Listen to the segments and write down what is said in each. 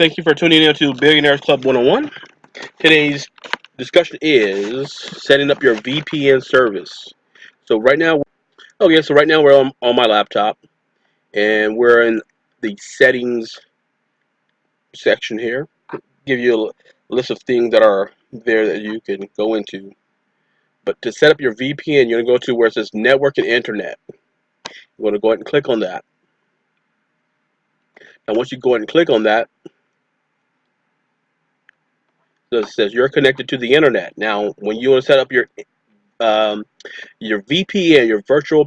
Thank you for tuning in to Billionaires Club 101. Today's discussion is setting up your VPN service. So right now, right now we're on my laptop and we're in the settings section here. Give you a list of things that are there that you can go into. But to set up your VPN, you're going to go to where it says Network and Internet. You're going to go ahead and click on that. And once you go ahead and click on that, it says you're connected to the internet. Now, when you want to set up your VPN, your virtual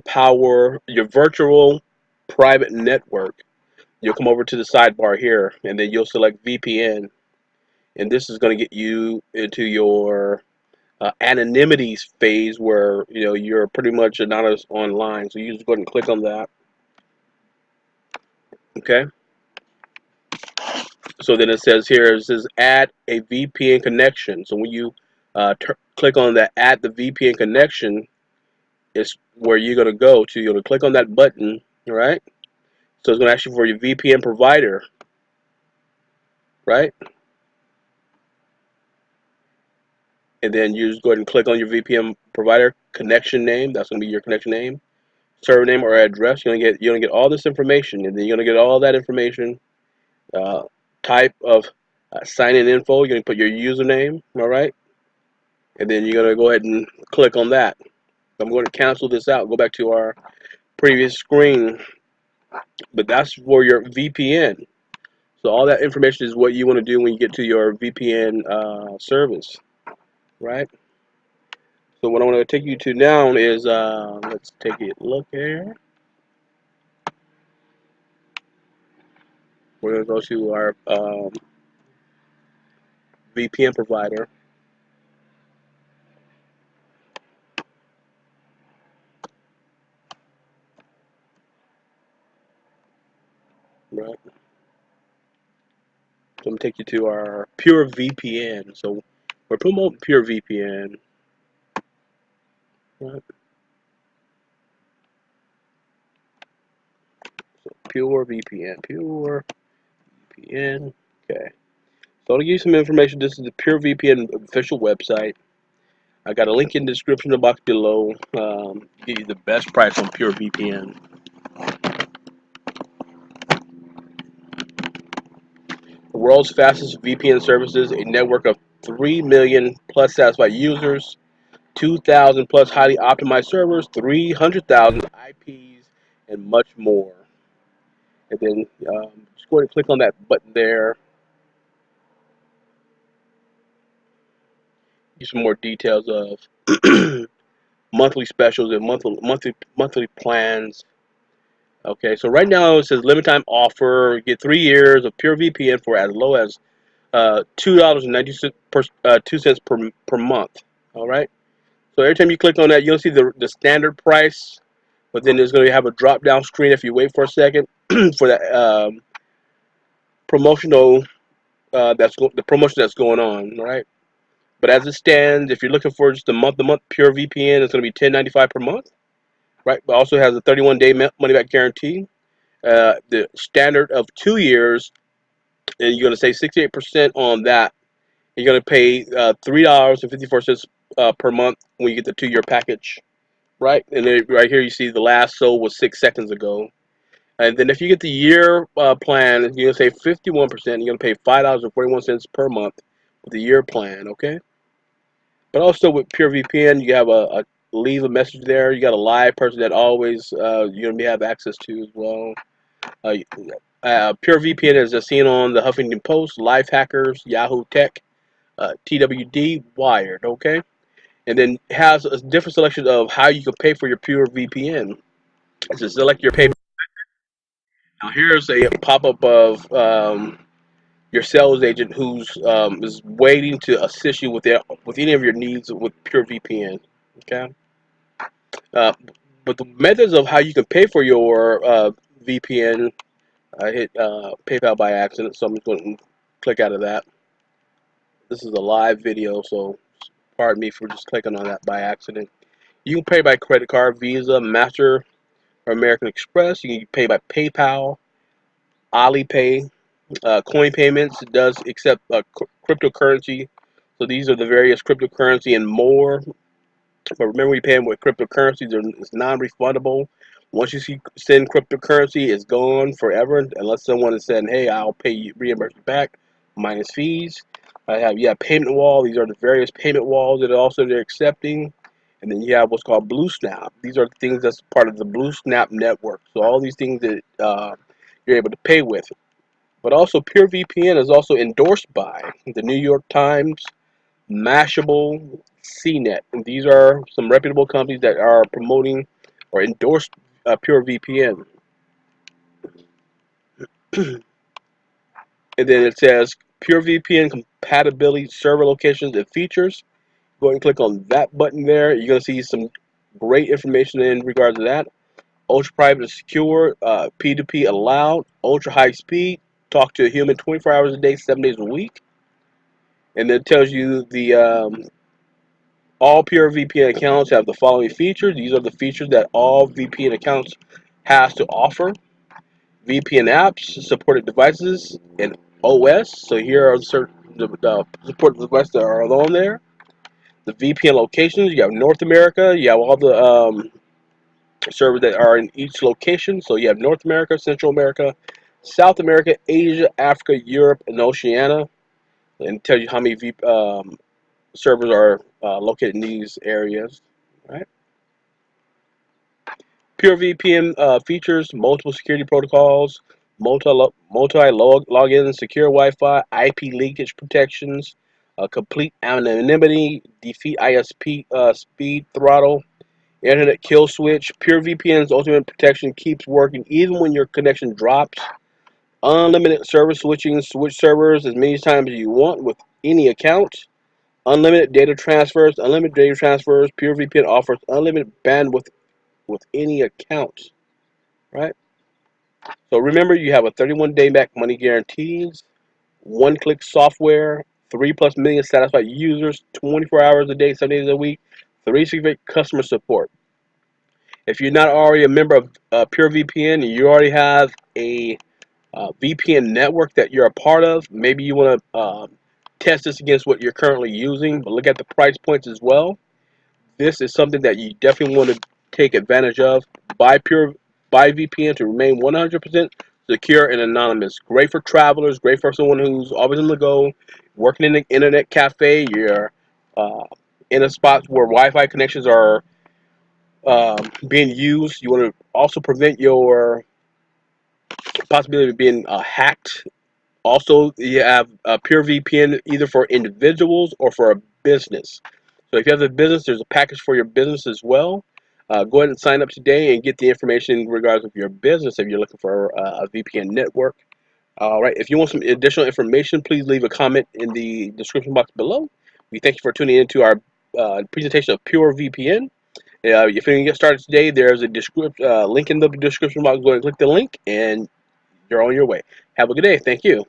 private network, you'll come over to the sidebar here, and then you'll select VPN, and this is going to get you into your anonymity phase where you're pretty much anonymous online. So you just go ahead and click on that. Okay. So then it says add a VPN connection. So when you click on that add the VPN connection, it's where you're going to go to. You're going to click on that button, right? So it's going to ask you for your VPN provider, right? And then you just go ahead and click on your VPN provider connection name. That's going to be your connection name, server name, or address. You're going to get all this information, and then you're going to get all that information. Type of sign-in info. You're going to put your username, all right? And then you're going to go ahead and click on that. I'm going to cancel this out. Go back to our previous screen. But that's for your VPN. So all that information is what you want to do when you get to your VPN service, right? So what I want to take you to now is, let's take a look here. We're going to go to our VPN provider. Right. So I'm going to take you to our Pure VPN. So we're promoting Pure VPN. Right. So Pure VPN. Okay. So I'll give you some information. This is the Pure VPN official website. I got a link in the description box below. Give you the best price on Pure VPN. The world's fastest VPN services, a network of 3 million plus satisfied users, 2,000 plus highly optimized servers, 300,000 IPs, and much more. And then just go ahead and click on that button there. Get some more details of monthly specials and monthly plans. Okay, so right now it says limited time offer. Get 3 years of Pure VPN for as low as $2.92 per month. All right. So every time you click on that, you'll see the standard price, but then there's going to have a drop down screen if you wait for a second for that promotional the promotion that's going on. All right. But as it stands, if you're looking for just a month-to-month Pure VPN, it's going to be $10.95 per month. Right. But also has a 31-day money-back guarantee. The standard of 2 years, and you're going to save 68% on that. You're going to pay $3.54 per month when you get the 2-year package, right? And then right here you see the last sold was 6 seconds ago. And then if you get the year plan, you're going to save 51%. You're going to pay $5.41 per month with the year plan, okay? But also with Pure VPN, you have a leave a message there. You got a live person that always you're going to have access to as well. Pure VPN is seen on the Huffington Post, Life Hackers, Yahoo Tech, TWD, Wired, okay? And then has a different selection of how you can pay for your Pure VPN. So select your pay. Now here's a pop-up of your sales agent who's is waiting to assist you with any of your needs with Pure VPN, okay? Uh, but the methods of how you can pay for your VPN, I hit PayPal by accident, so I'm just going to click out of that. This is a live video, so pardon me for just clicking on that by accident. You can pay by credit card, Visa, Master, or American Express. You can pay by PayPal, Alipay, Coin payments. It does accept cryptocurrency. So these are the various cryptocurrency and more. But remember, we paying with cryptocurrency. It's non-refundable. Once you send cryptocurrency, it's gone forever unless someone is saying, "Hey, I'll pay you, reimburse you back minus fees." I have payment wall. These are the various payment walls that also they're accepting, and then you have what's called Blue Snap. These are the things that's part of the Blue Snap network. So all these things that you're able to pay with. But also, PureVPN is also endorsed by the New York Times, Mashable, CNET. And these are some reputable companies that are promoting or endorsed PureVPN. And then it says PureVPN compatibility, server locations, and features. Go ahead and click on that button there. You're going to see some great information in regards to that. Ultra private and secure, P2P allowed, ultra high speed, talk to a human 24 hours a day, 7 days a week. And then it tells you the all Pure VPN accounts have the following features. These are the features that all VPN accounts has to offer. VPN apps, supported devices, and OS. So here are the supported devices that are on there. The VPN locations. You have North America. You have all the servers that are in each location. So you have North America, Central America, South America, Asia, Africa, Europe, and Oceania. And it tells you how many servers are located in these areas. Right. Pure VPN features multiple security protocols, multi login, secure Wi-Fi, IP leakage protections, complete anonymity, defeat ISP speed throttle, internet kill switch. Pure VPN's ultimate protection keeps working even when your connection drops. Unlimited server switching, switch servers as many times as you want with any account. Unlimited data transfers, Pure VPN offers unlimited bandwidth with any account. Right? So remember, you have a 31-day back money guarantees, one-click software, 3+ million satisfied users, 24 hours a day, 7 days a week, 365 customer support. If you're not already a member of PureVPN and you already have a VPN network that you're a part of, maybe you want to test this against what you're currently using, but look at the price points as well. This is something that you definitely want to take advantage of. Buy VPN to remain 100% secure and anonymous. Great for travelers. Great for someone who's always on the go, working in an internet cafe. You're uh, in a spot where Wi-Fi connections are being used. You want to also prevent your possibility of being hacked. Also, you have a Pure VPN either for individuals or for a business. So if you have a business, there's a package for your business as well. Go ahead and sign up today and get the information in regards of your business if you're looking for a VPN network. All right. If you want some additional information, please leave a comment in the description box below. We thank you for tuning into our presentation of Pure VPN. If you can get started today, there's a link in the description box. Go ahead and click the link, and you're on your way. Have a good day. Thank you.